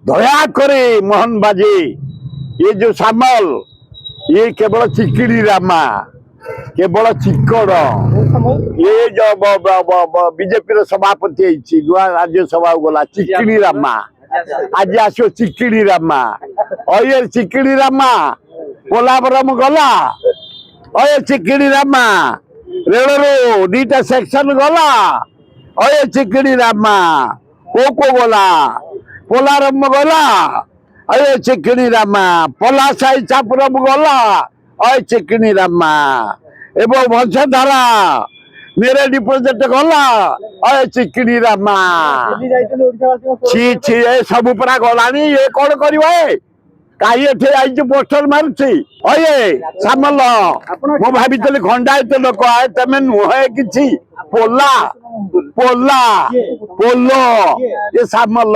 ଦୟାକରି ମୋହନ ବାଜି ये जो सामल ये केवल चिकिड़ी रामा केवल चिकड़ ये जो बीजेपी सभापति नुआ राज्यसभा गला चिकिड़ी रामा आज आसो चिकिड़ी रामा और ये चिकिड़ी रामा पोलावरम गला और ये चिकिड़ी रामा रेलरू दीटा सेक्शन गला और ये चिकिड़ी रामा को गला पोलारम गला अरे चिकनी रामा पला साई चापुरम गला अय चिकनी रामा एवं वंशधारा मेरे डिपोजिट गला अय चिकनी रामा छी छी ए सब परा गलानी ये कौन करिवे काई एठे आइछ पोस्टर मारुछि अये सामल मो भाबितले खंडायत लोक आए तमे नुहे किछि पोला पोला पोलो ये सामल